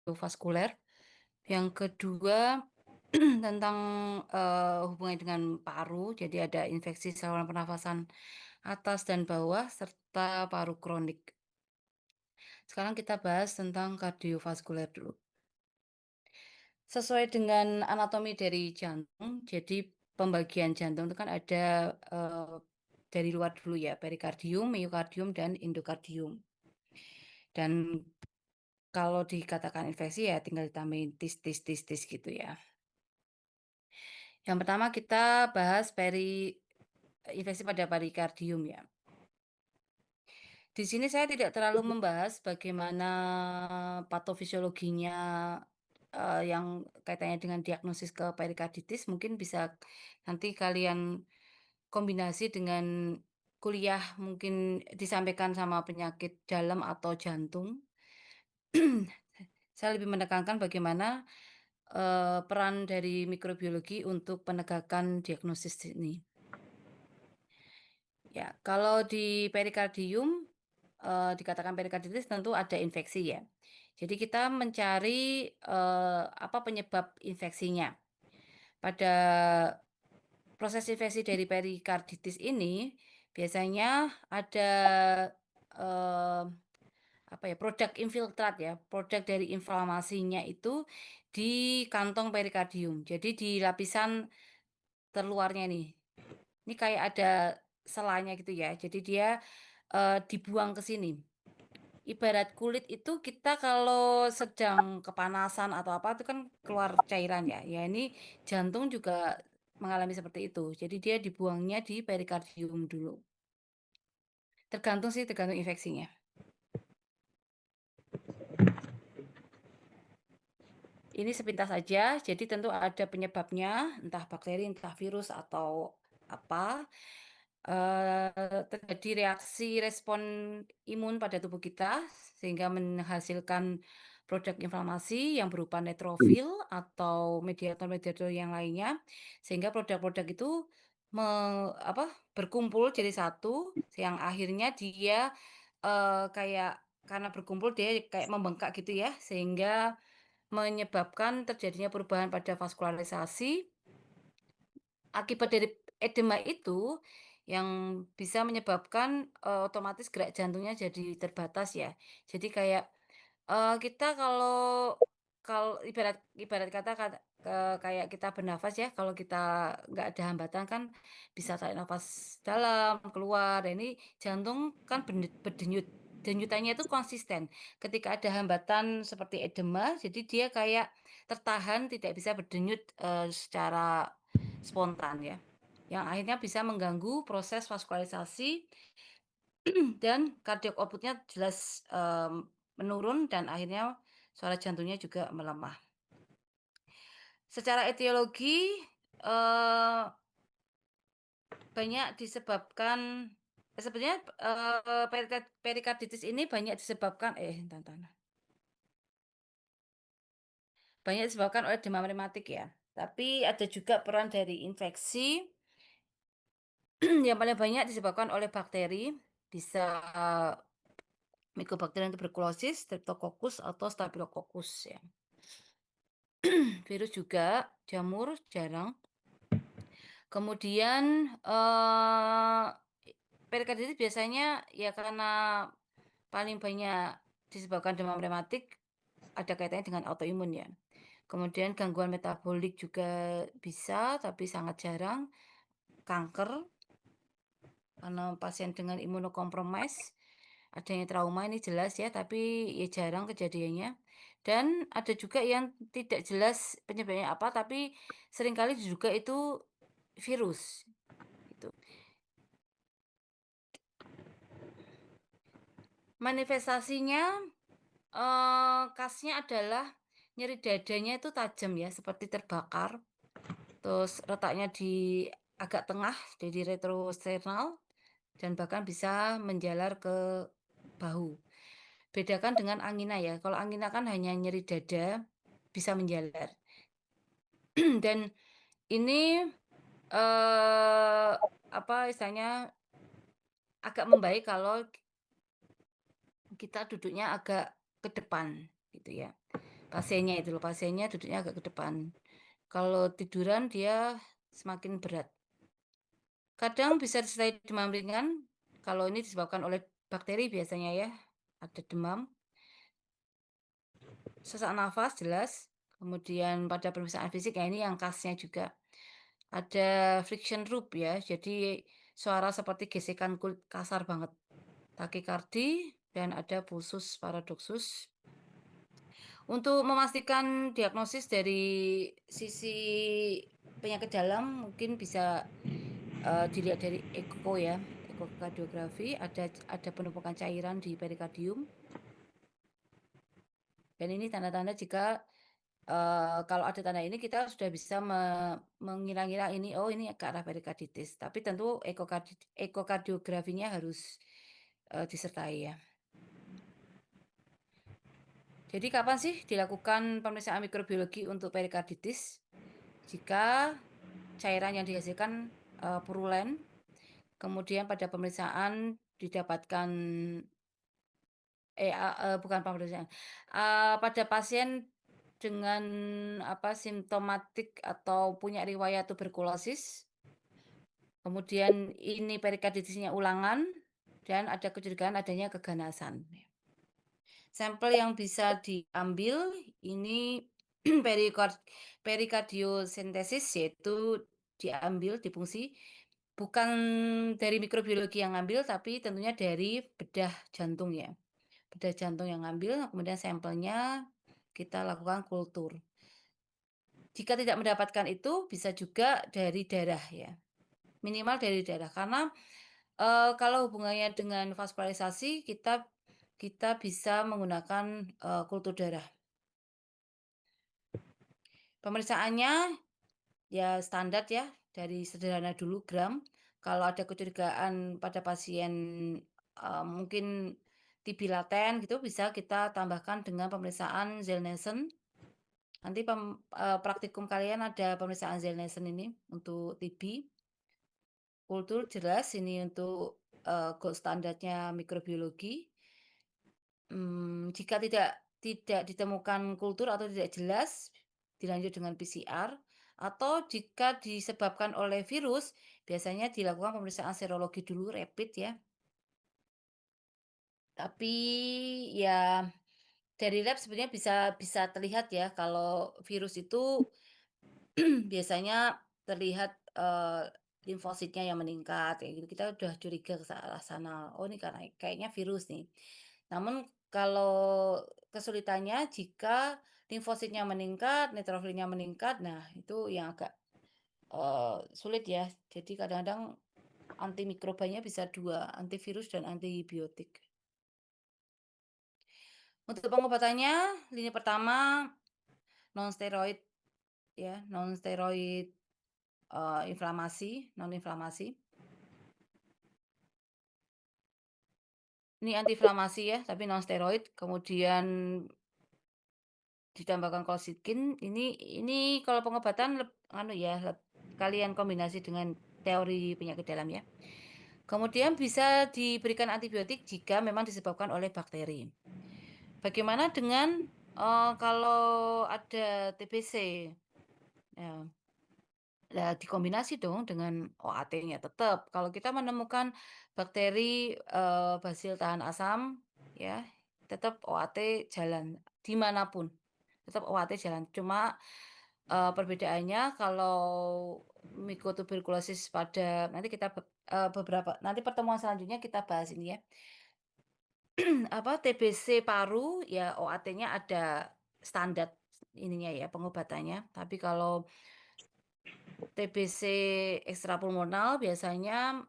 kardiovaskuler. Yang kedua tentang, hubungannya dengan paru, jadi ada infeksi saluran pernafasan atas dan bawah serta paru kronik. Sekarang kita bahas tentang kardiovaskuler dulu. Sesuai dengan anatomi dari jantung, jadi pembagian jantung itu kan ada, dari luar dulu ya, perikardium, miokardium, dan endokardium. Dan kalau dikatakan infeksi ya tinggal ditambahin tis tis tis tis gitu ya. Yang pertama kita bahas infeksi pada perikardium ya. Di sini saya tidak terlalu membahas bagaimana patofisiologinya, yang kaitannya dengan diagnosis ke perikarditis, mungkin bisa nanti kalian kombinasi dengan kuliah mungkin disampaikan sama penyakit dalam atau jantung. Saya lebih menekankan bagaimana, peran dari mikrobiologi untuk penegakan diagnosis ini. Ya, kalau di perikardium, dikatakan perikarditis tentu ada infeksi ya. Jadi kita mencari, apa penyebab infeksinya. Pada proses infeksi dari perikarditis ini biasanya ada, eee, apa ya, produk infiltrat ya, produk dari inflamasinya itu di kantong perikardium. Jadi di lapisan terluarnya nih. Ini kayak ada selanya gitu ya. Jadi dia, dibuang ke sini. Ibarat kulit itu kita kalau sedang kepanasan atau apa itu kan keluar cairan ya. Ya ini jantung juga mengalami seperti itu. Jadi dia dibuangnya di perikardium dulu. Tergantung sih, tergantung infeksinya. Ini sepintas saja, jadi tentu ada penyebabnya, entah bakteri, entah virus atau apa. Terjadi reaksi respon imun pada tubuh kita sehingga menghasilkan produk inflamasi yang berupa neutrofil atau mediator-mediator yang lainnya, sehingga produk-produk itu me apa, berkumpul jadi satu, yang akhirnya dia, kayak karena berkumpul dia kayak membengkak gitu ya, sehingga menyebabkan terjadinya perubahan pada vaskularisasi. Akibat dari edema itu, yang bisa menyebabkan, otomatis gerak jantungnya jadi terbatas ya. Jadi kayak, kita kalau kalau ibarat ibarat kata kayak kita bernafas ya, kalau kita nggak ada hambatan kan bisa tarik nafas dalam, keluar. Dan ini jantung kan berdenyut, denyutannya itu konsisten. Ketika ada hambatan seperti edema, jadi dia kayak tertahan, tidak bisa berdenyut, secara spontan ya, yang akhirnya bisa mengganggu proses vaskularisasi dan cardiac output-nya jelas, menurun dan akhirnya suara jantungnya juga melemah. Secara etiologi, eee, banyak disebabkan sebenarnya, perikarditis ini banyak disebabkan entar entar, banyak disebabkan oleh demam rematik ya, tapi ada juga peran dari infeksi yang paling banyak disebabkan oleh bakteri, bisa Mycobacterium tuberculosis, Streptococcus, atau Staphylococcus ya. Virus juga, jamur jarang. Kemudian, perikarditis biasanya ya karena paling banyak disebabkan demam rematik, ada kaitannya dengan autoimun ya. Kemudian gangguan metabolik juga bisa, tapi sangat jarang. Kanker, karena pasien dengan imunokompromis, adanya trauma ini jelas ya, tapi ya jarang kejadiannya. Dan ada juga yang tidak jelas penyebabnya apa, tapi seringkali juga itu virus, gitu. Manifestasinya, khasnya adalah nyeri dadanya itu tajam ya, seperti terbakar, terus letaknya di agak tengah, jadi retrosternal, dan bahkan bisa menjalar ke bahu. Bedakan dengan angina ya, kalau angina kan hanya nyeri dada, bisa menjalar. Dan ini, apa istilahnya, agak membaik kalau kita duduknya agak ke depan, gitu ya. pasiennya itu loh, pasiennya duduknya agak ke depan. Kalau tiduran dia semakin berat. Kadang bisa disertai demam ringan, kalau ini disebabkan oleh bakteri biasanya ya, ada demam, sesak nafas jelas, kemudian pada pemeriksaan fisik, ya ini yang khasnya juga. Ada friction rub ya, jadi suara seperti gesekan kulit kasar banget. Takikardi dan ada pulsus paradoxus. Untuk memastikan diagnosis dari sisi penyakit dalam mungkin bisa, dilihat dari eko ya, ekokardiografi, ada penumpukan cairan di perikardium. Dan ini tanda-tanda jika, kalau ada tanda ini kita sudah bisa mengira-ngira ini, oh ini ke arah perikarditis. Tapi tentu ekokardiografinya harus, disertai ya. Jadi kapan sih dilakukan pemeriksaan mikrobiologi untuk perikarditis? Jika cairan yang dihasilkan, purulen, kemudian pada pemeriksaan didapatkan bukan pemeriksaan, pada pasien dengan simptomatik atau punya riwayat tuberkulosis, kemudian ini perikarditisnya ulangan, dan ada kecurigaan adanya keganasan. Sampel yang bisa diambil ini perikard perikardiosintesis, yaitu diambil difungsi bukan dari mikrobiologi yang ngambil, tapi tentunya dari bedah jantung ya. Bedah jantung yang ngambil, kemudian sampelnya kita lakukan kultur. Jika tidak mendapatkan itu, bisa juga dari darah ya, minimal dari darah. Karena, kalau hubungannya dengan vaskularisasi, kita kita bisa menggunakan, kultur darah. Pemeriksaannya ya standar ya, dari sederhana dulu gram. Kalau ada kecurigaan pada pasien, mungkin TB laten gitu, bisa kita tambahkan dengan pemeriksaan Zellnissen. Nanti praktikum kalian ada pemeriksaan Zellnissen ini untuk TB. Kultur jelas ini untuk, gold standarnya mikrobiologi. Jika tidak ditemukan kultur atau tidak jelas, dilanjut dengan PCR, atau jika disebabkan oleh virus, biasanya dilakukan pemeriksaan serologi dulu, rapid ya. Tapi ya dari lab sebenarnya bisa bisa terlihat ya kalau virus itu biasanya terlihat, limfositnya yang meningkat kayak gitu, kita udah curiga ke arah sana, oh ini karena kayaknya virus nih. Namun kalau kesulitannya jika limfositnya meningkat, neutrofilnya meningkat, nah itu yang agak, sulit ya. Jadi kadang-kadang antimikrobanya bisa 2, antivirus dan antibiotik. Untuk pengobatannya, lini pertama nonsteroid ya, nonsteroid, non-inflamasi. Ini antiinflamasi ya, tapi nonsteroid, kemudian ditambahkan kolsikin, ini kalau pengobatan kalian kombinasi dengan teori penyakit dalam ya. Kemudian bisa diberikan antibiotik jika memang disebabkan oleh bakteri. Bagaimana dengan, kalau ada TBC? Ya, lah dikombinasi dong dengan OAT-nya tetap. Kalau kita menemukan bakteri, basil tahan asam, ya, tetap OAT jalan, dimanapun tetap OAT jalan. Cuma, perbedaannya kalau mikotuberkulosis pada nanti kita beberapa nanti pertemuan selanjutnya kita bahas ini ya. TBC paru, ya OAT-nya ada standar ininya ya, pengobatannya. Tapi kalau TBC ekstrapulmonal biasanya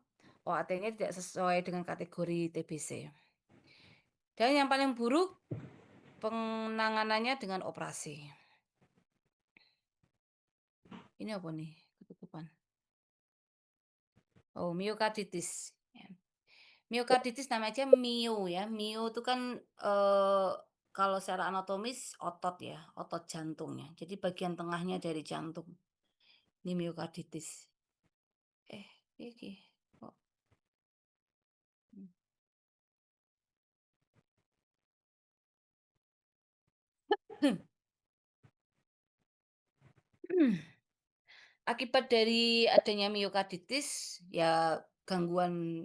OAT-nya tidak sesuai dengan kategori TBC. Dan yang paling buruk, penanganannya dengan operasi. Ini apa nih? Ketutupan. Oh, miokarditis. Ya. Miokarditis namanya aja mio ya. Mio itu kan kalau secara anatomis otot ya, otot jantungnya. Jadi bagian tengahnya dari jantung. Ini miokarditis. Iki. Kok. Akibat dari adanya miokarditis, ya gangguan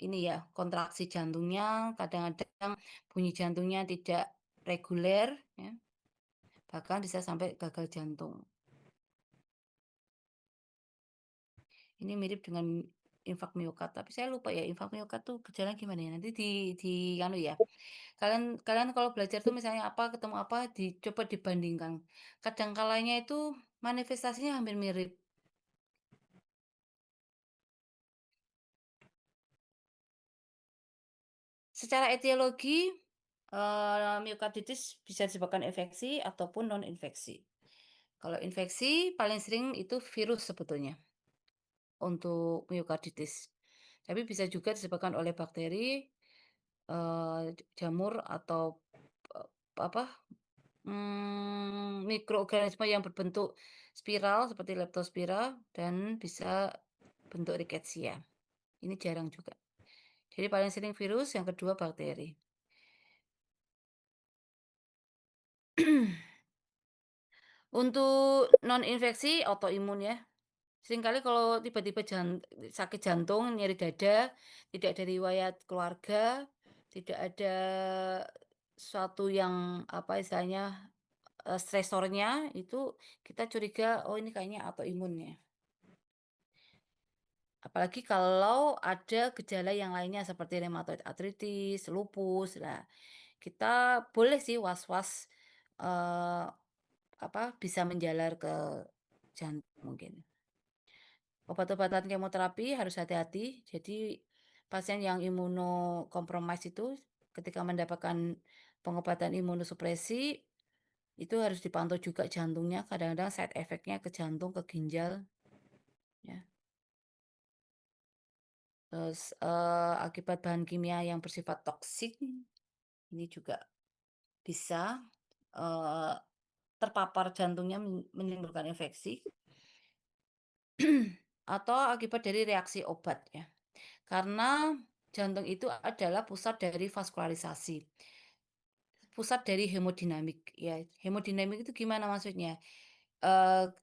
ini ya, kontraksi jantungnya, kadang-kadang bunyi jantungnya tidak reguler ya, bahkan bisa sampai gagal jantung. Ini mirip dengan infak miokard, tapi saya lupa ya infak miokard tuh gejalanya gimana ya, nanti di anu ya, kalian kalian kalau belajar tuh misalnya apa, ketemu apa, coba dibandingkan. Kadang kalanya itu manifestasinya hampir mirip. Secara etiologi, miokarditis bisa disebabkan infeksi ataupun non-infeksi. Kalau infeksi paling sering itu virus sebetulnya untuk miokarditis. Tapi bisa juga disebabkan oleh bakteri, jamur atau, apa, mikroorganisme yang berbentuk spiral seperti Leptospira dan bisa bentuk rickettsia. Ini jarang juga. Jadi paling sering virus, yang kedua bakteri. Untuk non-infeksi autoimun ya. Seringkali kalau tiba-tiba sakit jantung, nyeri dada, tidak ada riwayat keluarga, tidak ada suatu yang apa istilahnya, stresornya, itu kita curiga, "Oh ini kayaknya autoimun ya." Apalagi kalau ada gejala yang lainnya seperti rheumatoid arthritis, lupus. Nah, kita boleh sih was-was, eee, apa, bisa menjalar ke jantung mungkin. Obat-obatan kemoterapi harus hati-hati. Jadi pasien yang imunokompromis itu ketika mendapatkan pengobatan imunosupresi, itu harus dipantau juga jantungnya, kadang-kadang side effect-nya ke jantung, ke ginjal, ya. Terus, akibat bahan kimia yang bersifat toksik, ini juga bisa, eee, terpapar jantungnya menimbulkan infeksi, atau akibat dari reaksi obat ya. Karena jantung itu adalah pusat dari vaskularisasi, pusat dari hemodinamik ya. Hemodinamik itu gimana maksudnya?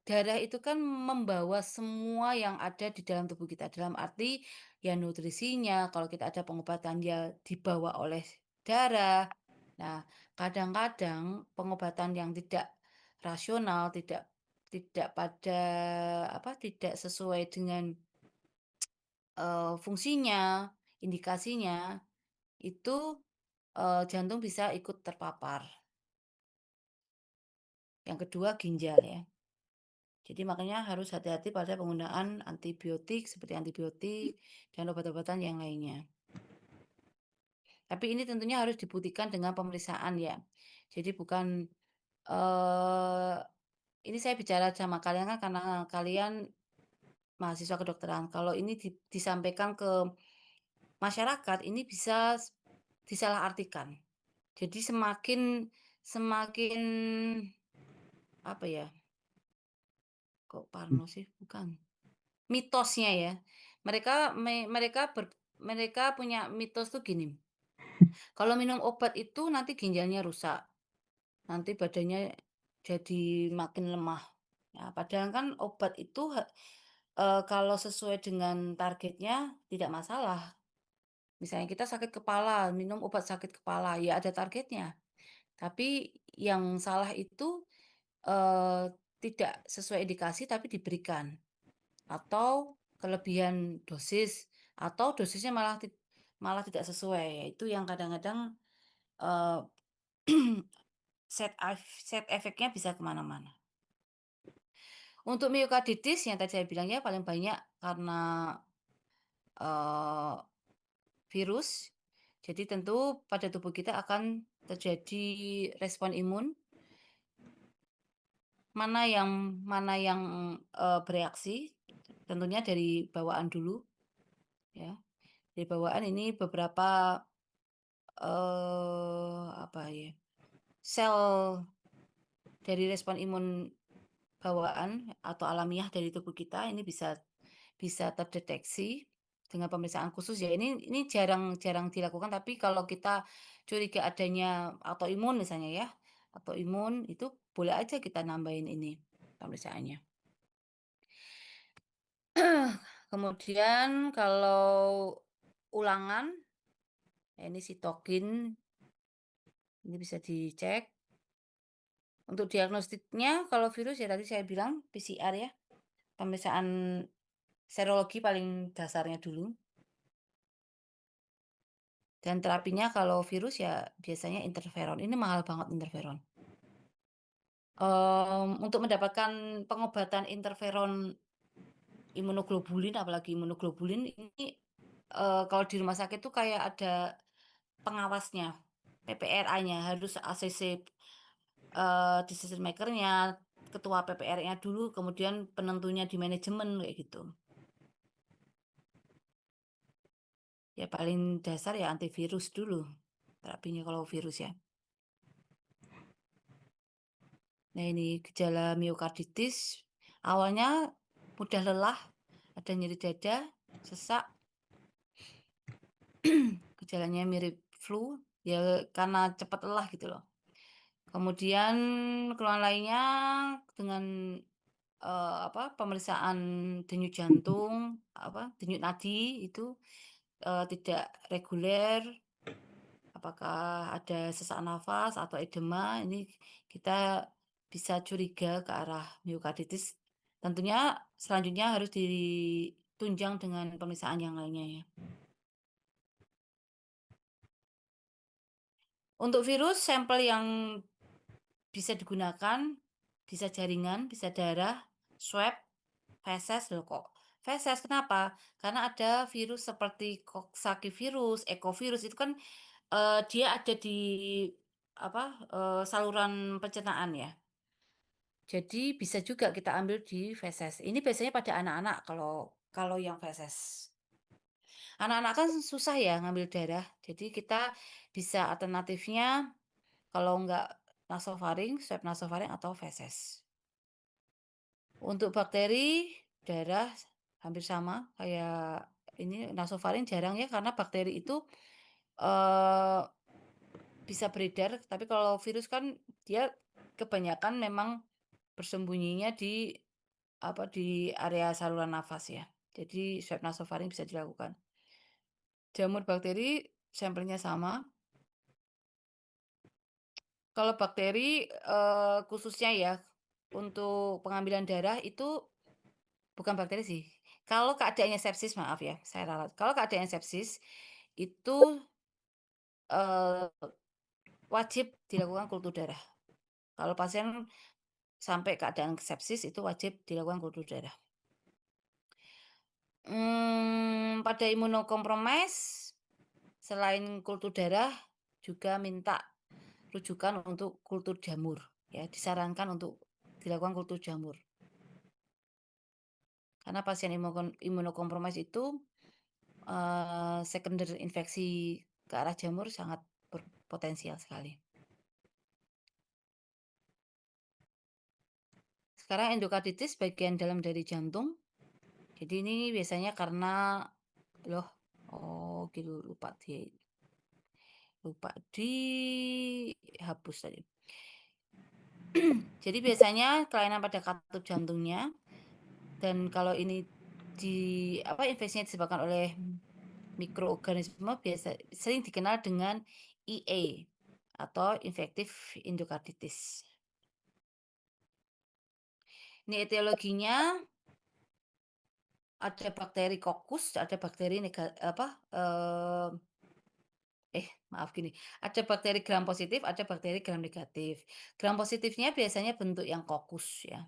Darah itu kan membawa semua yang ada di dalam tubuh kita, dalam arti ya nutrisinya, kalau kita ada pengobatan dia dibawa oleh darah. Nah, kadang-kadang pengobatan yang tidak rasional, tidak tidak pada apa, tidak sesuai dengan, fungsinya, indikasinya, itu, jantung bisa ikut terpapar. Yang kedua ginjal ya. Jadi makanya harus hati-hati pada penggunaan antibiotik seperti antibiotik dan obat-obatan yang lainnya. Tapi ini tentunya harus dibuktikan dengan pemeriksaan ya. Jadi bukan, eee, ini saya bicara sama kalian kan karena kalian mahasiswa kedokteran. Kalau ini disampaikan ke masyarakat, ini bisa disalahartikan. Jadi semakin semakin apa ya, kok parno sih? Bukan. Mitosnya ya. Mereka punya mitos tuh gini, kalau minum obat itu nanti ginjalnya rusak, nanti badannya jadi makin lemah. Nah, padahal kan obat itu kalau sesuai dengan targetnya tidak masalah. Misalnya kita sakit kepala, minum obat sakit kepala, ya ada targetnya. Tapi yang salah itu, tidak sesuai indikasi tapi diberikan. Atau kelebihan dosis, atau dosisnya malah tidak sesuai, ya itu yang kadang-kadang, eee, side effect-nya bisa kemana mana. Untuk miokarditis yang tadi saya bilang ya paling banyak karena, eee, virus, jadi tentu pada tubuh kita akan terjadi respon imun, mana yang, bereaksi, tentunya dari bawaan dulu ya. Dari bawaan ini beberapa apa ya, sel dari respon imun bawaan atau alamiah dari tubuh kita ini bisa bisa terdeteksi dengan pemeriksaan khusus ya. Ini jarang dilakukan, tapi kalau kita curiga adanya autoimun misalnya ya, autoimun itu boleh aja kita nambahin ini. pemeriksaannya. Kemudian kalau ulangan, ya ini sitokin, ini bisa dicek. Untuk diagnostiknya kalau virus ya tadi saya bilang PCR ya, pemeriksaan serologi paling dasarnya dulu. Dan terapinya kalau virus ya biasanya interferon, ini mahal banget interferon. Untuk mendapatkan pengobatan interferon imunoglobulin, apalagi imunoglobulin ini, kalau di rumah sakit tuh kayak ada pengawasnya, PPRA-nya, harus ACC, decision maker-nya, ketua PPRA-nya dulu, kemudian penentunya di manajemen, kayak gitu. Ya paling dasar ya antivirus dulu, terapinya kalau virus ya. Nah ini gejala miokarditis, awalnya mudah lelah, ada nyeri dada, sesak, gejalanya mirip flu, ya karena cepat lelah gitu loh. Kemudian keluhan lainnya dengan, pemeriksaan denyut jantung, denyut nadi itu, tidak reguler, apakah ada sesak nafas atau edema, ini kita bisa curiga ke arah miokarditis. Tentunya selanjutnya harus ditunjang dengan pemeriksaan yang lainnya ya. Untuk virus, sampel yang bisa digunakan, bisa jaringan, bisa darah, swab, feses loh kok. Feses kenapa? Karena ada virus seperti Coxsackie-virus, Ecovirus itu kan, dia ada di saluran pencernaan ya. Jadi bisa juga kita ambil di feses. Ini biasanya pada anak-anak kalau kalau yang feses. Anak-anak kan susah ya ngambil darah, jadi kita bisa alternatifnya kalau nggak nasofaring, swab nasofaring atau feses. Untuk bakteri, darah hampir sama kayak ini nasofaring jarang ya karena bakteri itu, eee, bisa beredar, tapi kalau virus kan dia kebanyakan memang bersembunyinya di area saluran nafas ya. Jadi swab nasofaring bisa dilakukan. Jamur bakteri sampelnya sama. Kalau bakteri, khususnya ya untuk pengambilan darah itu bukan bakteri sih. Kalau keadaannya sepsis, maaf ya, saya ralat. Kalau keadaannya sepsis, itu, eee, wajib dilakukan kultur darah. Kalau pasien sampai keadaan sepsis, itu wajib dilakukan kultur darah. Pada imunokompromis, selain kultur darah, juga minta rujukan untuk kultur jamur, ya, disarankan untuk dilakukan kultur jamur. Karena pasien imunokompromis itu, sekunder infeksi ke arah jamur sangat berpotensial sekali. Sekarang endokarditis bagian dalam dari jantung. Jadi ini biasanya karena loh, oh gitu lupa dihapus tadi. Jadi biasanya kelainan pada katup jantungnya dan kalau ini infeksinya disebabkan oleh mikroorganisme biasa sering dikenal dengan IE atau infektif endokarditis. Ini etiologinya ada bakteri kokus, ada bakteri maaf gini, ada bakteri gram positif, ada bakteri gram negatif. Gram positifnya biasanya bentuk yang kokus ya.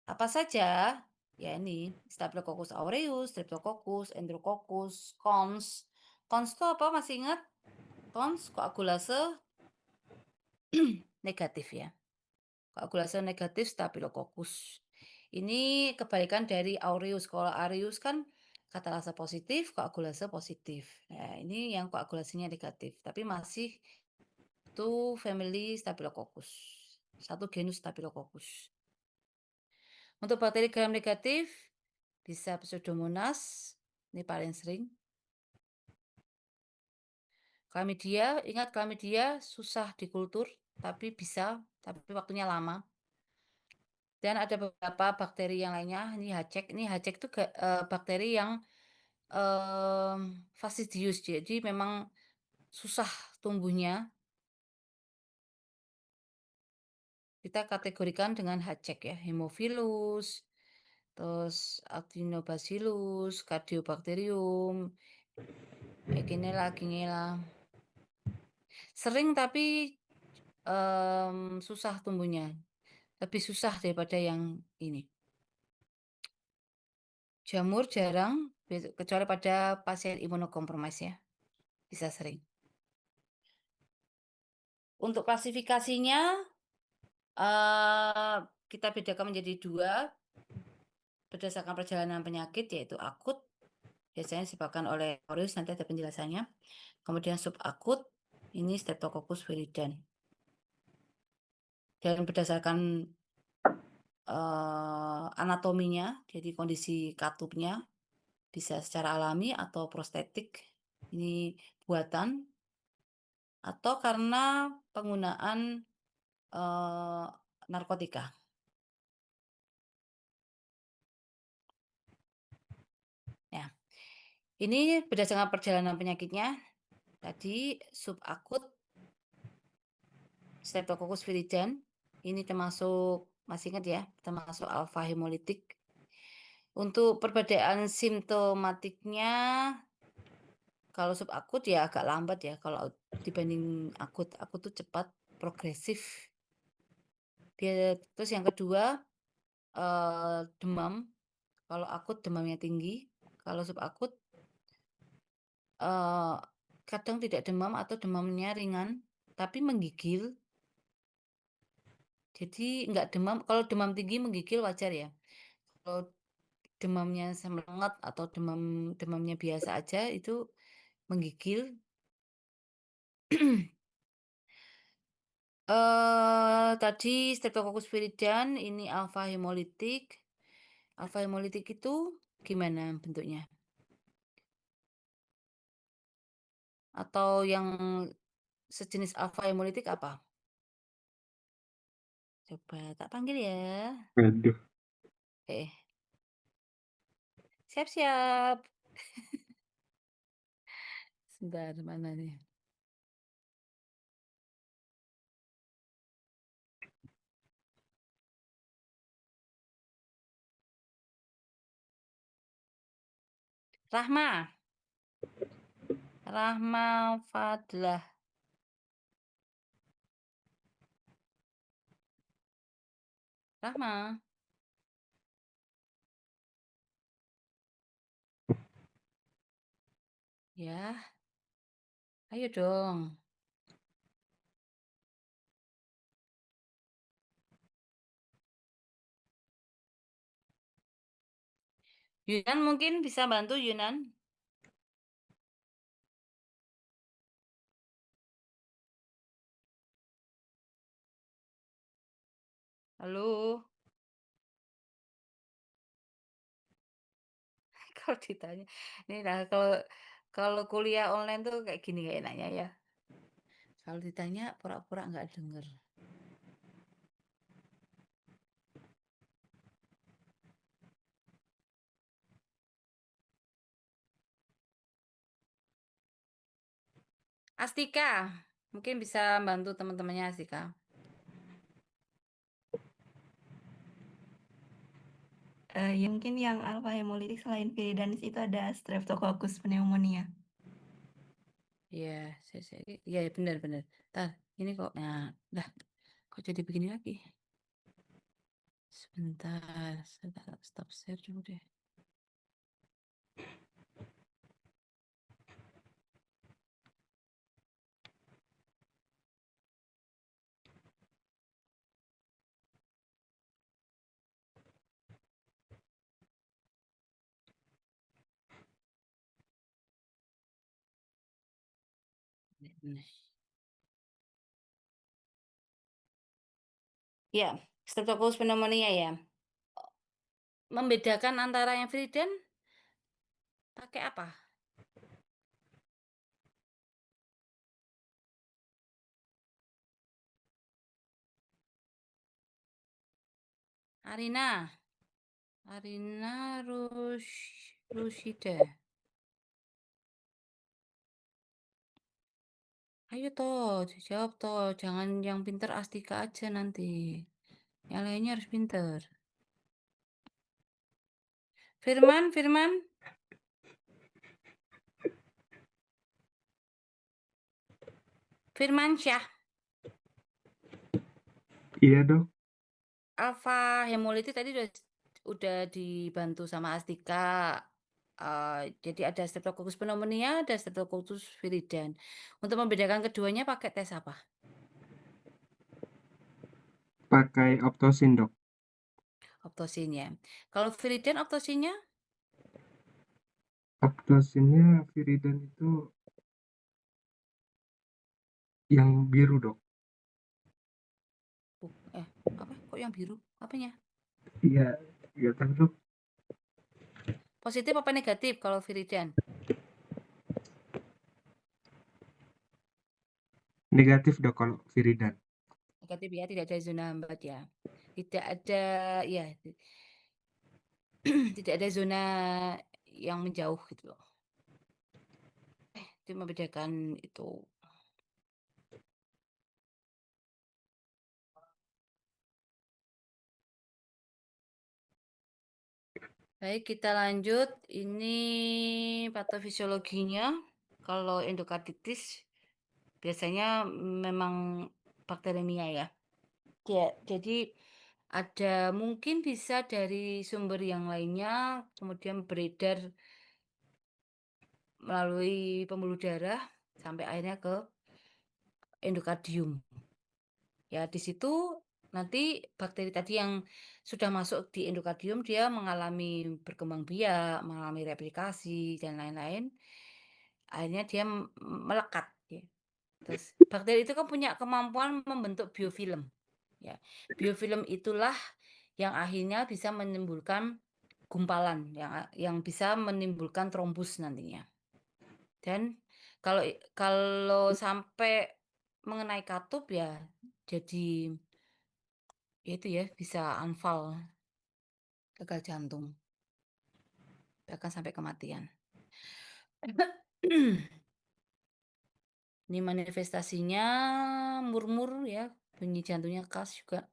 Apa saja? Ya ini, Staphylococcus aureus, Streptococcus, Enterococcus, Cons. Cons itu apa masih ingat? Cons koagulase negatif ya. Koagulase negatif Staphylococcus. Ini kebalikan dari aureus. Kalau aureus kan katalase positif, koagulase positif. Nah, ini yang koagulasinya negatif, tapi masih itu family Staphylococcus. Satu genus Staphylococcus. Untuk bakteri gram negatif bisa Pseudomonas, ini paling sering. Chlamydia, ingat chlamydia susah dikultur, tapi bisa, tapi waktunya lama. Dan ada beberapa bakteri yang lainnya, ini Hcek itu bakteri yang, fastidius, jadi memang susah tumbuhnya, kita kategorikan dengan Hcek ya, Haemophilus, terus Actinobacillus, Cardiobacterium, Legionella. Sering tapi, susah tumbuhnya, lebih susah daripada yang ini. Jamur jarang, kecuali pada pasien imunokompromis ya, bisa sering. Untuk klasifikasinya, eee, kita bedakan menjadi 2 berdasarkan perjalanan penyakit, yaitu akut, biasanya disebabkan oleh aureus, nanti ada penjelasannya. Kemudian subakut, ini Streptococcus viridans. Dan berdasarkan, anatominya, jadi kondisi katupnya, bisa secara alami atau prostetik, ini buatan, atau karena penggunaan, eee, narkotika. Ya, ini berdasarkan perjalanan penyakitnya, tadi subakut Streptococcus viridans, ini termasuk, masih ingat ya, termasuk alfa hemolitik. Untuk perbedaan simptomatiknya, kalau subakut ya agak lambat ya, kalau dibanding akut. Akut tuh cepat, progresif. Terus yang kedua, demam. Kalau akut demamnya tinggi, kalau subakut, eee, kadang tidak demam atau demamnya ringan, tapi menggigil. Jadi nggak demam, kalau demam tinggi menggigil wajar ya. Kalau demamnya semelenget atau demamnya biasa aja itu menggigil. Tadi Streptococcus viridans, ini alfa hemolitik. Alfa hemolitik itu gimana bentuknya? Atau yang sejenis alfa hemolitik apa? Coba tak panggil ya. Aduh, Eh, siap-siap. Sebentar, mana nih? Rahma, Rahma Fadlah. Rahma, ya, ayo dong. Yunan mungkin bisa bantu Yunan? Halo? Kalau ditanya, ini lah kalau kalau kuliah online tuh kayak gini kayak enaknya ya. Kalau ditanya pura-pura nggak denger. Astika, mungkin bisa bantu teman-temannya Astika. Ya mungkin yang alpha hemolitik selain viridanis itu ada Streptococcus pneumonia. Iya, iya benar-benar. Tar, ini kok, nah, dah, kok jadi begini lagi? Sebentar, stop share dulu deh. Ya, Streptococcus pneumonia ya. Membedakan antara yang Friden pakai apa? Arina. Arina Rusyida. Ayo toh, jawab toh. Jangan yang pinter Astika aja nanti. Yang lainnya harus pinter. Firman, Firman. Firmansyah. Iya dok. Alfa hemolitik tadi udah dibantu sama Astika. Jadi ada Streptococcus pneumonia, ada Streptococcus viridans. Untuk membedakan keduanya pakai tes apa? Pakai optosin dok. Optosinnya. Kalau viridan optosinnya? Optosinnya viridan itu yang biru dok. Apa? Kok yang biru? Apanya? Iya, iya kan dok. Positif apa negatif kalau viridan? Negatif dok kalau viridan. Negatif ya, tidak ada zona hambat ya. Tidak ada, ya, tidak ada zona yang menjauh gitu loh. Itu membedakan itu. Baik, kita lanjut. Ini patofisiologinya. Kalau endokarditis biasanya memang bakteremia ya. Jadi ada mungkin bisa dari sumber yang lainnya, kemudian beredar melalui pembuluh darah sampai akhirnya ke endokardium. Ya, di situ nanti bakteri tadi yang sudah masuk di endokardium dia mengalami berkembang biak, mengalami replikasi dan lain-lain. Akhirnya dia melekat ya. Terus bakteri itu kan punya kemampuan membentuk biofilm. Ya. Biofilm itulah yang akhirnya bisa menimbulkan gumpalan yang bisa menimbulkan trombus nantinya. Dan kalau sampai mengenai katup ya jadi ya itu ya bisa anfal gagal jantung bahkan sampai kematian. Ini manifestasinya murmur ya, bunyi jantungnya khas juga.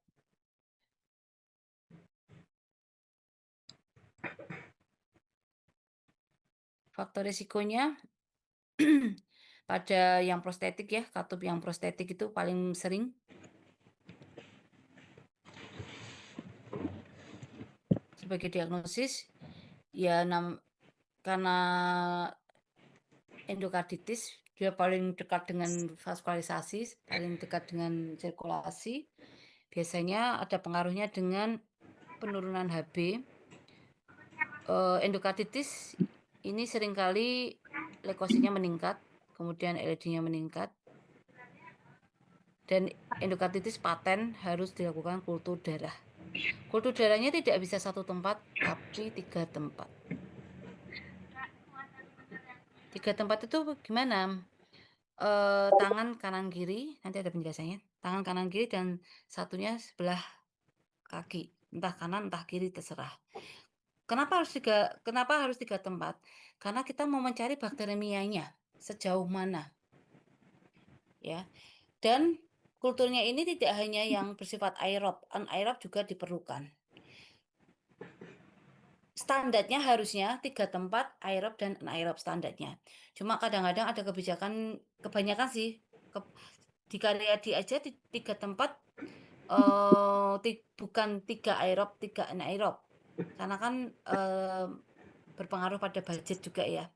Faktor risikonya pada yang prostetik ya, katup yang prostetik itu paling sering. Sebagai diagnosis ya karena endokarditis dia paling dekat dengan vaskularisasi, paling dekat dengan sirkulasi. Biasanya ada pengaruhnya dengan penurunan HB. Endokarditis ini seringkali leukositnya meningkat, kemudian LD-nya meningkat. Dan endokarditis paten harus dilakukan kultur darah. Kultur darahnya tidak bisa satu tempat, tapi 3 tempat. 3 tempat itu gimana? Tangan kanan kiri, nanti ada penjelasannya. Tangan kanan kiri dan satunya sebelah kaki, entah kanan entah kiri terserah. Kenapa harus 3 tempat? Karena kita mau mencari bakteremianya sejauh mana. Ya. Dan kulturnya ini tidak hanya yang bersifat aerob, anaerob juga diperlukan. Standarnya harusnya 3 tempat aerob dan anaerob standarnya. Cuma kadang-kadang ada kebanyakan sih di Karyadi aja 3 tempat bukan 3 aerob 3 anaerob. Karena kan berpengaruh pada budget juga ya,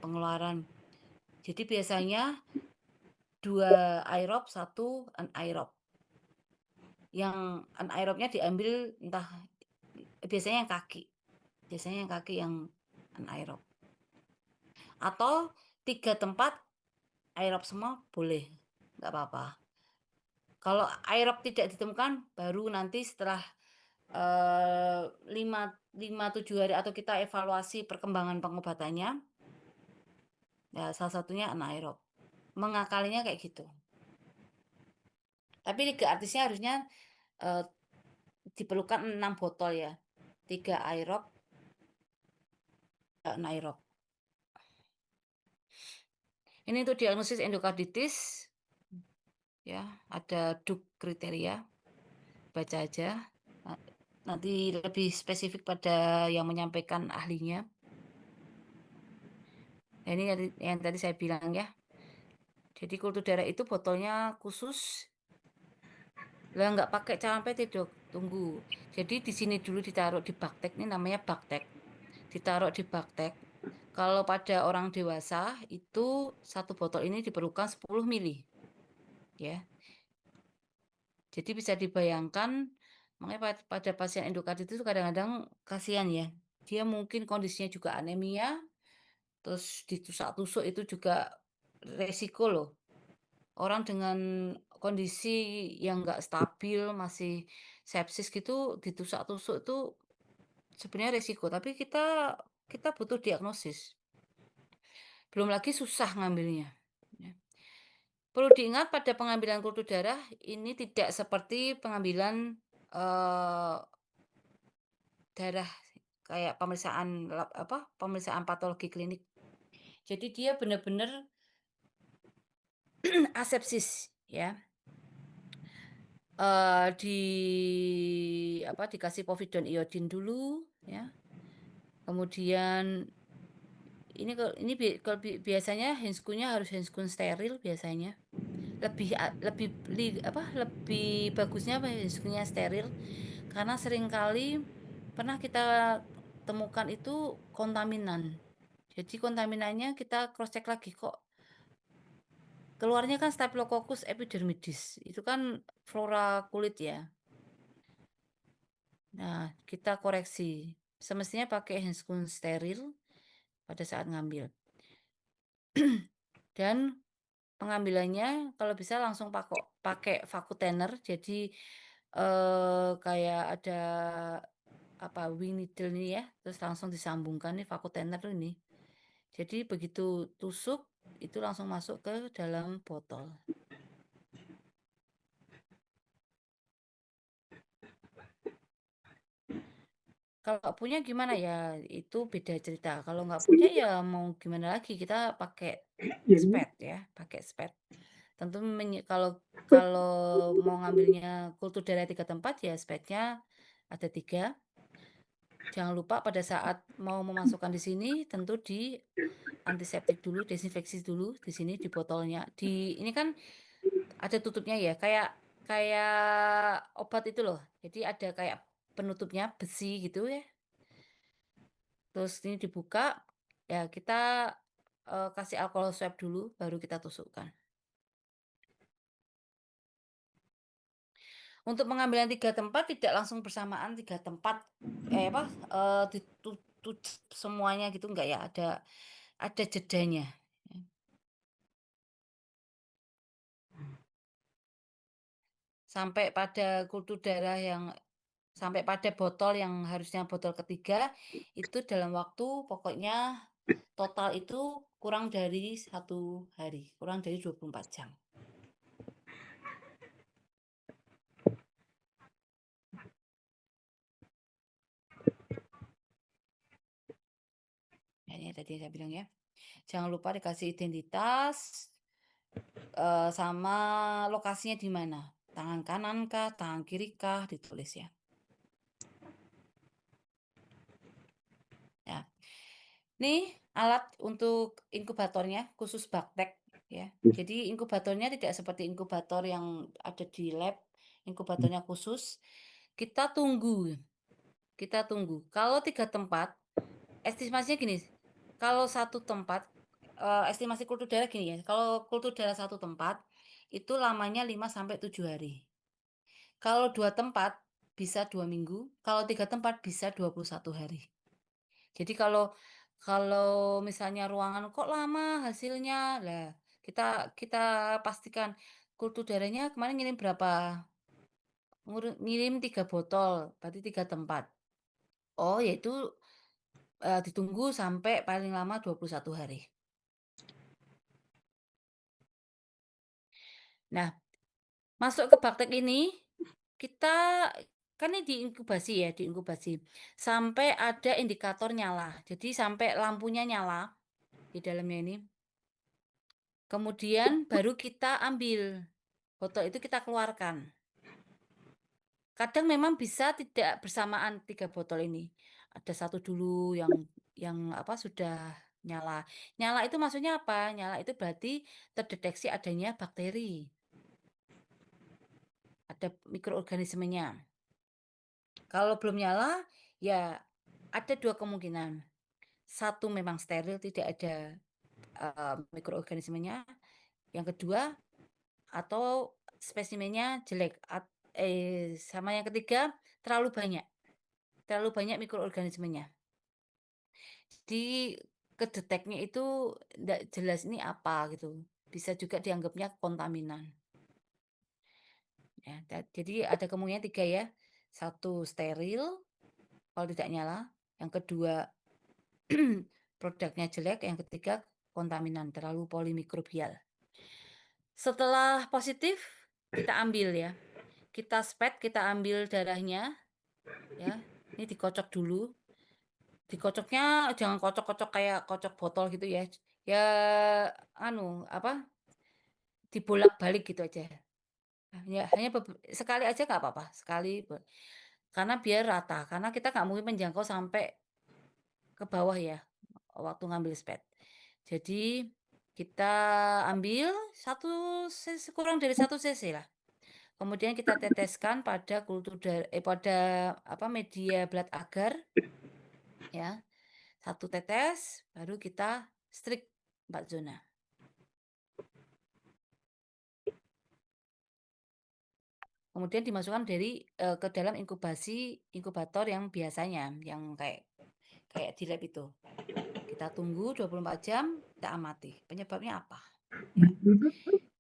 pengeluaran. Jadi biasanya 2 aerob, 1 anaerob. Yang anaerobnya diambil entah biasanya yang kaki. Biasanya yang kaki yang anaerob. Atau 3 tempat aerob semua boleh, nggak apa-apa. Kalau aerob tidak ditemukan, baru nanti setelah 5-7 hari atau kita evaluasi perkembangan pengobatannya, ya salah satunya anaerob. Mengakalinya kayak gitu. Tapi liga artisnya harusnya diperlukan 6 botol ya, 3 aerob, anaerob. Ini untuk diagnosis endokarditis, ya, ada DUK kriteria, baca aja. Nanti lebih spesifik pada yang menyampaikan ahlinya. Nah, ini yang tadi saya bilang ya. Jadi kultur darah itu botolnya khusus. Lah nggak pakai cawan PT dok, tunggu. Jadi di sini dulu ditaruh di baktek, ini namanya baktek. Ditaruh di baktek. Kalau pada orang dewasa itu satu botol ini diperlukan 10 mili. Ya. Jadi bisa dibayangkan, makanya pada pasien endokarditis itu kadang-kadang kasihan ya. Dia mungkin kondisinya juga anemia, terus ditusuk-tusuk itu juga resiko loh. Orang dengan kondisi yang nggak stabil, masih sepsis gitu, ditusuk-tusuk itu sebenarnya resiko. Tapi kita butuh diagnosis. Belum lagi susah ngambilnya. Ya. Perlu diingat pada pengambilan kultur darah ini tidak seperti pengambilan darah kayak pemeriksaan pemeriksaan patologi klinik. Jadi dia benar-benar asepsis ya. Dikasih povidone iodin dulu ya. Kemudian kalau biasanya handscoon-nya harus handscoon steril biasanya. Lebih bagusnya handscoon-nya steril karena seringkali pernah kita temukan itu kontaminan. Jadi kontaminannya kita cross check lagi kok. Keluarnya kan Staphylococcus epidermidis. Itu kan flora kulit ya. Nah, kita koreksi. Semestinya pakai handscoon steril pada saat ngambil. Dan pengambilannya kalau bisa langsung pakai vacuum thinner. Jadi kayak ada wing needle ini ya, terus langsung disambungkan nih vacuum thinner ini. Jadi begitu tusuk itu langsung masuk ke dalam botol. Kalau nggak punya gimana ya, itu beda cerita. Kalau nggak punya ya mau gimana lagi, kita pakai spet ya, pakai spet. Tentu kalau mau ngambilnya kultur darah 3 tempat ya spetnya ada 3. Jangan lupa pada saat mau memasukkan di sini tentu di antiseptik dulu, desinfeksi dulu di sini di botolnya. Ini kan ada tutupnya ya, kayak obat itu loh. Jadi ada kayak penutupnya besi gitu ya. Terus ini dibuka, ya kita kasih alkohol swab dulu, baru kita tusukkan. Untuk pengambilan 3 tempat tidak langsung bersamaan 3 tempat, ditutup semuanya gitu enggak ya, ada jedanya. Sampai pada kultur darah sampai pada botol yang harusnya botol ketiga, itu dalam waktu pokoknya total itu kurang dari 1 hari, kurang dari 24 jam. Ini tadi saya bilang ya. Jangan lupa dikasih identitas, sama lokasinya di mana. Tangan kanan kah, tangan kiri kah, ditulis ya. Ya. Nih alat untuk inkubatornya khusus baktek ya. Jadi inkubatornya tidak seperti inkubator yang ada di lab, inkubatornya khusus. Kita tunggu. Kalau 3 tempat, estimasinya gini, kalau 1 tempat, estimasi kultur darah gini ya, kalau kultur darah 1 tempat, itu lamanya 5 sampai 7 hari. Kalau 2 tempat, bisa 2 minggu, kalau 3 tempat bisa 21 hari. Jadi kalau misalnya ruangan kok lama hasilnya, lah kita pastikan kultur darahnya kemarin ngirim berapa, ngirim 3 botol, berarti 3 tempat. Oh, yaitu ditunggu sampai paling lama 21 hari. Nah, masuk ke praktek ini, kita kan ini diinkubasi ya, diinkubasi sampai ada indikator nyala. Jadi sampai lampunya nyala di dalamnya ini. Kemudian baru kita ambil botol itu kita keluarkan. Kadang memang bisa tidak bersamaan 3 botol ini. Ada satu dulu yang apa, sudah nyala. Nyala itu maksudnya apa? Nyala itu berarti terdeteksi adanya bakteri, ada mikroorganismenya. Kalau belum nyala, ya ada 2 kemungkinan. Satu memang steril, tidak ada, mikroorganismenya. Yang kedua, atau spesimennya jelek, sama yang ketiga, terlalu banyak mikroorganismenya. Jadi kedeteknya itu nggak jelas ini apa gitu, bisa juga dianggapnya kontaminan. Ya, jadi ada kemungkinan 3 ya, satu steril kalau tidak nyala, yang kedua produknya jelek, yang ketiga kontaminan, terlalu polimikrobial. Setelah positif, kita ambil ya, kita SPET, kita ambil darahnya ya, ini dikocok dulu. Dikocoknya jangan kocok-kocok kayak kocok botol gitu ya. Ya apa, dibolak-balik gitu aja. Hanya sekali aja nggak apa-apa, sekali karena biar rata, karena kita nggak mungkin menjangkau sampai ke bawah ya, waktu ngambil SPET. Jadi kita ambil kurang dari 1 cc lah. Kemudian kita teteskan pada pada apa, media blood agar ya. 1 tetes, baru kita strik 4 zona. Kemudian dimasukkan ke dalam inkubator yang biasanya, yang kayak di lab itu. Kita tunggu 24 jam, kita amati penyebabnya apa, ya.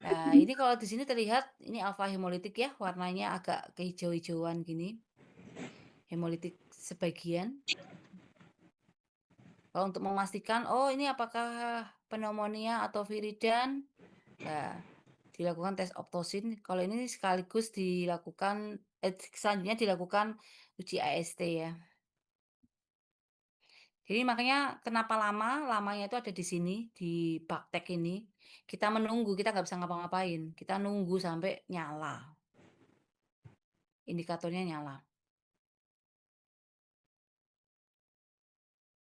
Nah, ini kalau di sini terlihat ini alfa hemolitik ya, warnanya agak kehijau-hijauan gini. Hemolitik sebagian. Kalau untuk memastikan, oh ini apakah pneumonia atau viridan, nah, dilakukan tes optosin. Kalau ini sekaligus selanjutnya dilakukan uji AST ya. Jadi makanya kenapa lamanya itu ada di sini, di baktek ini. Kita menunggu, kita nggak bisa ngapa-ngapain. Kita nunggu sampai nyala. Indikatornya nyala.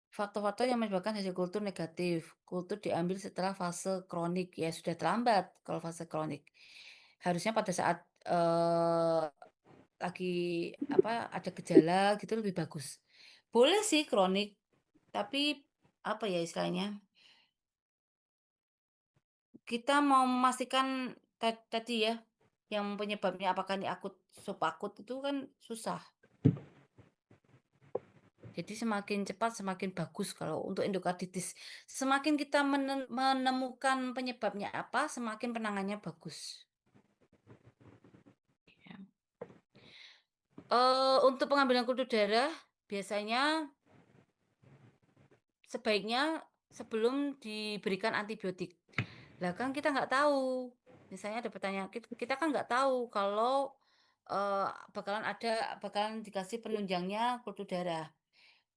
Faktor-faktor yang menyebabkan hasil kultur negatif. Kultur diambil setelah fase kronik. Ya sudah terlambat kalau fase kronik. Harusnya pada saat lagi apa, ada gejala gitu lebih bagus. Boleh sih kronik, tapi apa ya istilahnya, kita mau memastikan tadi ya, yang penyebabnya apakah ini akut, subakut itu kan susah. Jadi semakin cepat semakin bagus kalau untuk endokarditis. Semakin kita menemukan penyebabnya apa, semakin penanganannya bagus. Ya. Untuk pengambilan kultur darah biasanya sebaiknya sebelum diberikan antibiotik. Lah kan kita nggak tahu, misalnya ada pertanyaan, kita kan nggak tahu kalau, bakalan dikasih penunjangnya kultur darah.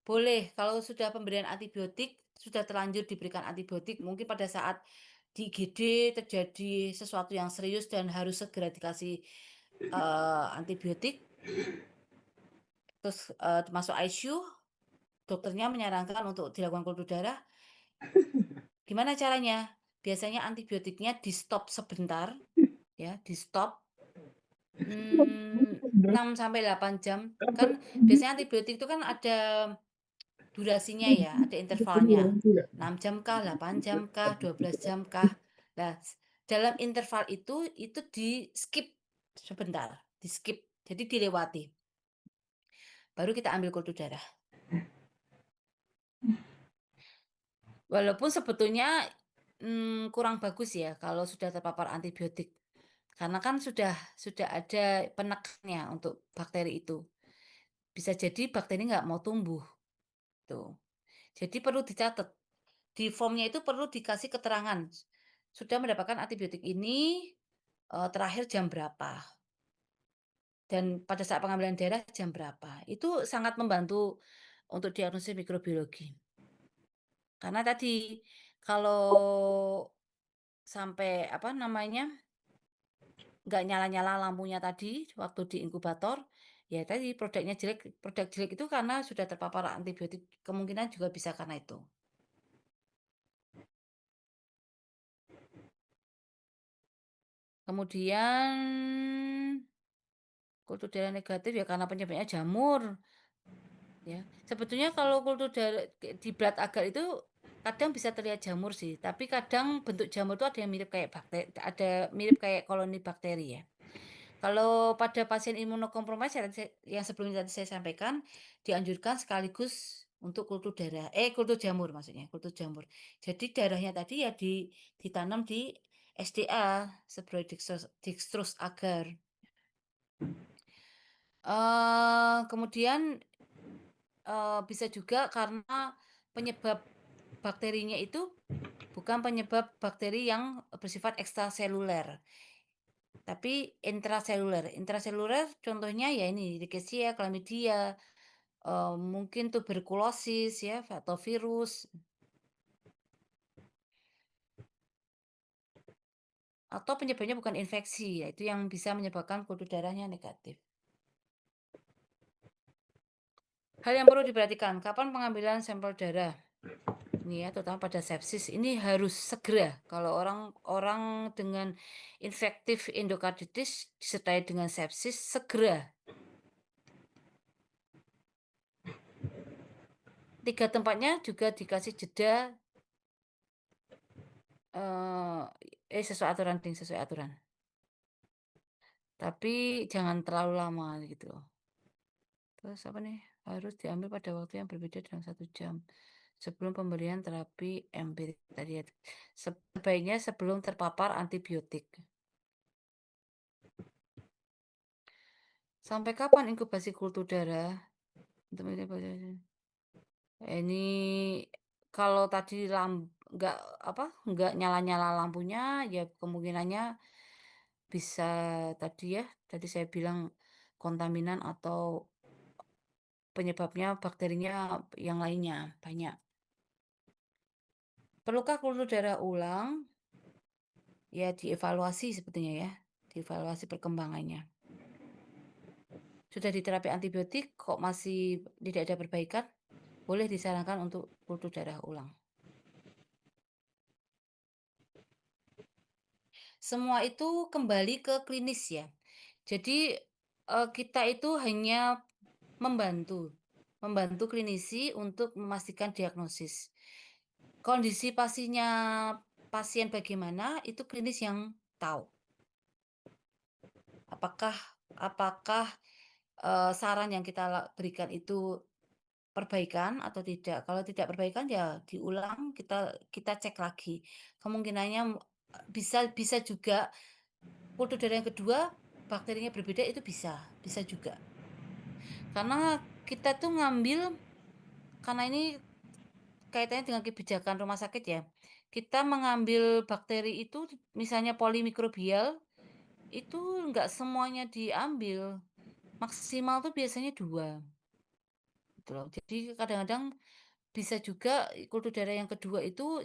Boleh kalau sudah pemberian antibiotik, sudah terlanjur diberikan antibiotik, mungkin pada saat di IGD terjadi sesuatu yang serius dan harus segera dikasih, antibiotik, terus, masuk ICU, dokternya menyarankan untuk dilakukan kultur darah. Gimana caranya? Biasanya antibiotiknya di-stop sebentar, ya, di-stop, 6 sampai 8 jam. Kan biasanya antibiotik itu kan ada durasinya ya, ada intervalnya. 6 jam kah, 8 jam kah, 12 jam kah. Nah, dalam interval itu di-skip sebentar, di-skip, jadi dilewati. Baru kita ambil kultur darah. Walaupun sebetulnya, kurang bagus ya kalau sudah terpapar antibiotik. Karena kan sudah ada penekannya untuk bakteri itu. Bisa jadi bakteri nggak mau tumbuh, tuh. Jadi perlu dicatat, di formnya itu perlu dikasih keterangan, sudah mendapatkan antibiotik ini, terakhir jam berapa. dan pada saat pengambilan darah jam berapa. Itu sangat membantu untuk diagnosis mikrobiologi. Karena tadi, kalau sampai, apa namanya, nggak nyala-nyala lampunya tadi waktu di inkubator, ya tadi produk jelek itu karena sudah terpapar antibiotik, kemungkinan juga bisa karena itu. Kemudian kultur darah negatif ya karena penyebabnya jamur, ya. Sebetulnya kalau kultur darah di blood agar itu kadang bisa terlihat jamur sih, tapi kadang bentuk jamur itu ada yang mirip kayak ada mirip kayak koloni bakteri ya. Kalau pada pasien imunokompromis yang sebelumnya tadi saya sampaikan, dianjurkan sekaligus untuk kultur jamur maksudnya, kultur jamur. Jadi darahnya tadi ya ditanam di SDA, Sebarai dextrose agar. Kemudian, bisa juga karena penyebab bakterinya itu bukan penyebab bakteri yang bersifat ekstraseluler, tapi intraseluler. Intraseluler contohnya ya ini Rickettsia, Chlamydia, mungkin tuberkulosis ya atau virus, atau penyebabnya bukan infeksi, yaitu yang bisa menyebabkan kultur darahnya negatif. Hal yang perlu diperhatikan, kapan pengambilan sampel darah? Ini ya, terutama pada sepsis, ini harus segera. Kalau orang dengan infektif endokarditis disertai dengan sepsis, segera. 3 tempatnya juga dikasih jeda, sesuai aturan ding, sesuai aturan. Tapi jangan terlalu lama gitu loh. Terus apa nih, harus diambil pada waktu yang berbeda dalam 1 jam sebelum pemberian terapi empirik tadi ya. Sebaiknya sebelum terpapar antibiotik. Sampai kapan inkubasi kultur darah? Untuk ini kalau tadi nggak nyala-nyala lampunya, ya kemungkinannya bisa tadi saya bilang kontaminan atau penyebabnya bakterinya yang lainnya, banyak. Perlukah kultur darah ulang? Ya dievaluasi sebetulnya ya, dievaluasi perkembangannya. Sudah diterapi antibiotik kok masih tidak ada perbaikan, boleh disarankan untuk kultur darah ulang. Semua itu kembali ke klinis ya. Jadi, kita itu hanya membantu klinisi untuk memastikan diagnosis. Kondisi pasien bagaimana, itu klinis yang tahu. Apakah apakah, saran yang kita berikan itu perbaikan atau tidak. Kalau tidak perbaikan ya diulang, kita cek lagi. Kemungkinannya, bisa juga kultur darah yang kedua bakterinya berbeda, itu bisa juga. Karena kita tuh karena ini kaitannya dengan kebijakan rumah sakit ya. Kita mengambil bakteri itu misalnya polimikrobial, itu nggak semuanya diambil, maksimal tuh biasanya 2, gitu loh. Jadi kadang-kadang bisa juga kultur darah yang kedua itu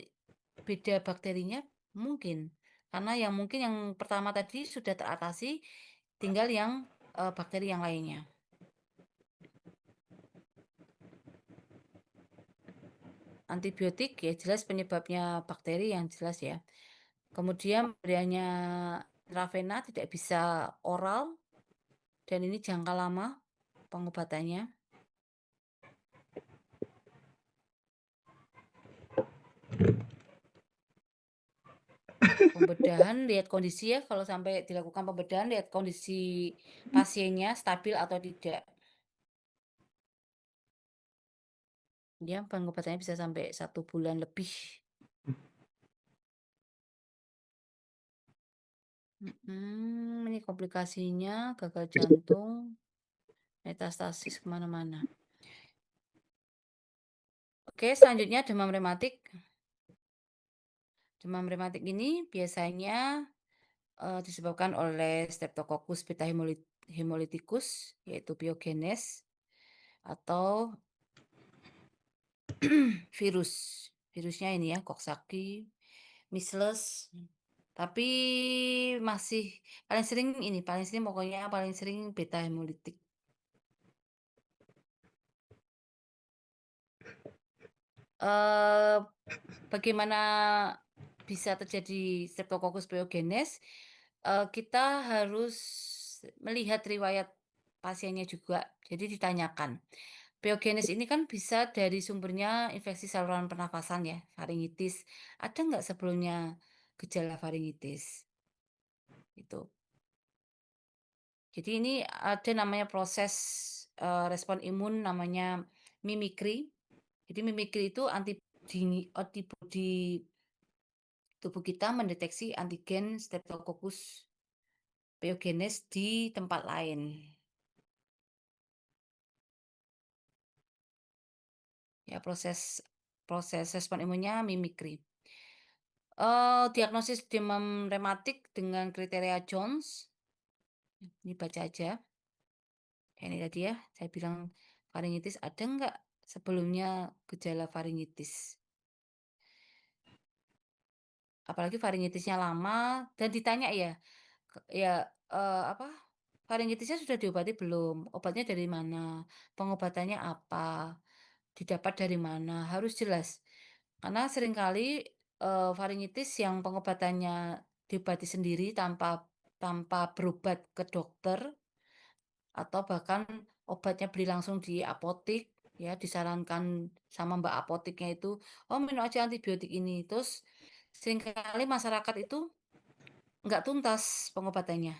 beda bakterinya mungkin, karena yang pertama tadi sudah teratasi, tinggal yang, bakteri yang lainnya. Antibiotik ya jelas penyebabnya bakteri yang jelas ya. Kemudian pemberiannya intravena tidak bisa oral dan ini jangka lama pengobatannya. Pembedahan lihat kondisi ya, kalau sampai dilakukan pembedahan lihat kondisi pasiennya stabil atau tidak. Ya, pengobatannya bisa sampai 1 bulan lebih. Ini komplikasinya gagal jantung, metastasis kemana-mana. Oke, selanjutnya demam rematik. Demam rematik ini biasanya, disebabkan oleh Streptococcus hemolitikus, yaitu biogenes, atau virus. Virusnya ini ya, Coxsackie, measles, tapi masih paling sering pokoknya paling sering beta hemolitik. Bagaimana bisa terjadi Streptococcus pyogenes? Kita harus melihat riwayat pasiennya juga. Jadi ditanyakan. Pyogenes ini kan bisa dari sumbernya infeksi saluran pernafasan ya, faringitis. Ada nggak sebelumnya gejala faringitis? Itu. Jadi ini ada namanya proses respon imun namanya mimikri. Jadi mimikri itu antibodi tubuh kita mendeteksi antigen Streptococcus pyogenes di tempat lain. Ya, proses respon imunnya mimikri. Diagnosis demam rematik dengan kriteria Jones. Ini baca aja. Ini tadi ya, saya bilang faringitis, ada nggak sebelumnya gejala faringitis? Apalagi faringitisnya lama dan ditanya ya, apa, faringitisnya sudah diobati belum? Obatnya dari mana? Pengobatannya apa? Didapat dari mana? Harus jelas. Karena seringkali, faringitis yang pengobatannya diobati sendiri tanpa tanpa berobat ke dokter, atau bahkan obatnya beli langsung di apotik, ya disarankan sama mbak apotiknya itu, "Oh minum aja antibiotik ini." Terus seringkali masyarakat itu nggak tuntas pengobatannya.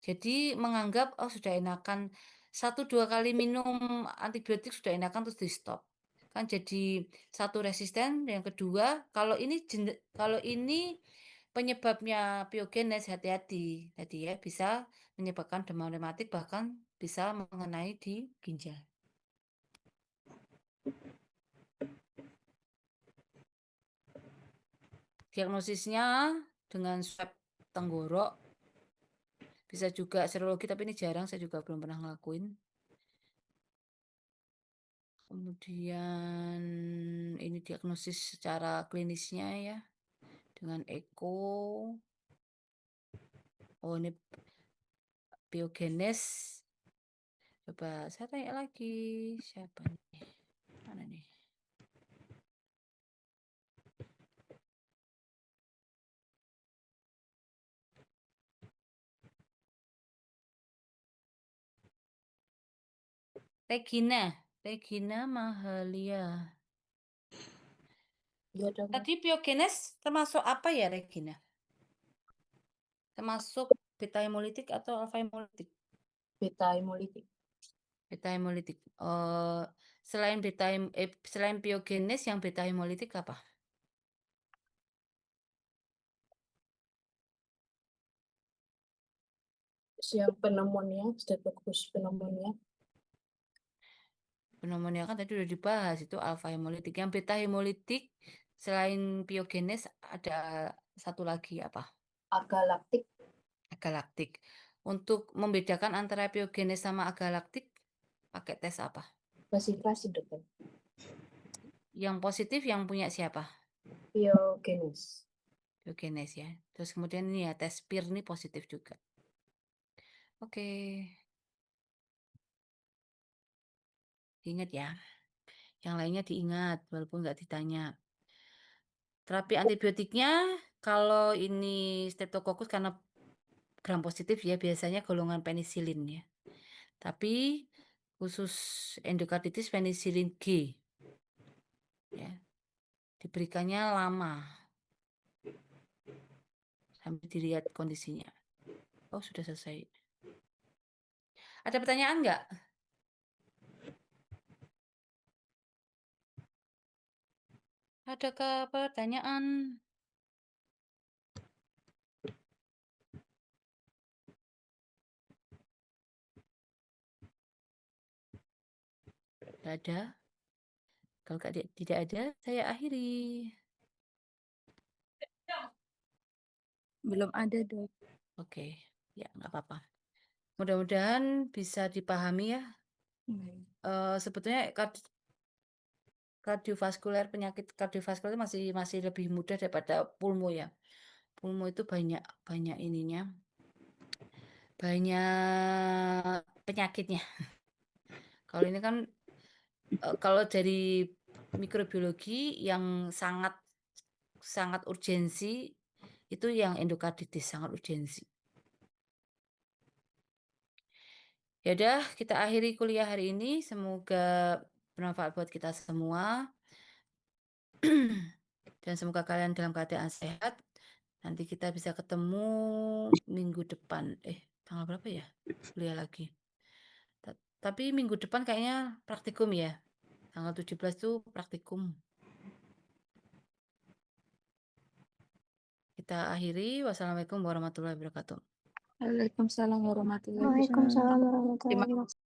Jadi menganggap, oh sudah enakan, 1, 2 kali minum antibiotik sudah enakan terus di-stop. Kan jadi satu resisten, yang kedua kalau ini penyebabnya pyogenes, hati-hati tadi ya, bisa menyebabkan demam rematik bahkan bisa mengenai di ginjal. Diagnosisnya dengan swab tenggorok, bisa juga serologi tapi ini jarang, saya juga belum pernah ngelakuin. Kemudian ini diagnosis secara klinisnya ya, dengan eko. Oh ini biogenes. Coba saya tanya lagi, siapa nih? Mana nih? Regina Mahalia. Iya, Dok. Tadi biogenes termasuk apa ya, Regina? Termasuk beta hemolitik atau alfa hemolitik? Beta hemolitik. Beta hemolitik. Selain biogenes yang beta hemolitik apa? Yang pneumonia, Streptococcus pneumonia. Pneumonia kan tadi udah dibahas, itu alfa hemolitik. Yang beta hemolitik selain biogenes ada satu lagi apa? Agalaktik. Agalaktik. Untuk membedakan antara biogenes sama agalaktik pakai tes apa? Klasifikasi, Dokter. Yang positif yang punya siapa? Biogenes. Biogenes ya. Terus kemudian ini ya tes PIR ini positif juga. Oke. Diingat ya. Yang lainnya diingat walaupun nggak ditanya. Terapi antibiotiknya kalau ini Streptococcus karena gram positif ya biasanya golongan penisilin ya. Tapi khusus endokarditis penisilin G. Ya. Diberikannya lama. Sampai dilihat kondisinya. Oh, sudah selesai. Ada pertanyaan nggak? Adakah pertanyaan? Tidak ada. Kalau tidak ada, saya akhiri. Belum ada, Dok. Oke, ya nggak apa-apa. Mudah-mudahan bisa dipahami ya. Sebetulnya penyakit kardiovaskuler masih lebih mudah daripada pulmo ya. Pulmo itu banyak ininya, banyak penyakitnya. Kalau ini kan kalau dari mikrobiologi yang sangat urgensi itu yang endokarditis, sangat urgensi. Ya udah, kita akhiri kuliah hari ini. Semoga bermanfaat buat kita semua. Dan semoga kalian dalam keadaan sehat. Nanti kita bisa ketemu minggu depan. Tanggal berapa ya? Kuliah lagi. Tapi minggu depan kayaknya praktikum ya. Tanggal 17 itu praktikum. Kita akhiri. Wassalamualaikum warahmatullahi wabarakatuh. Waalaikumsalam warahmatullahi wabarakatuh. Waalaikumsalam warahmatullahi wabarakatuh.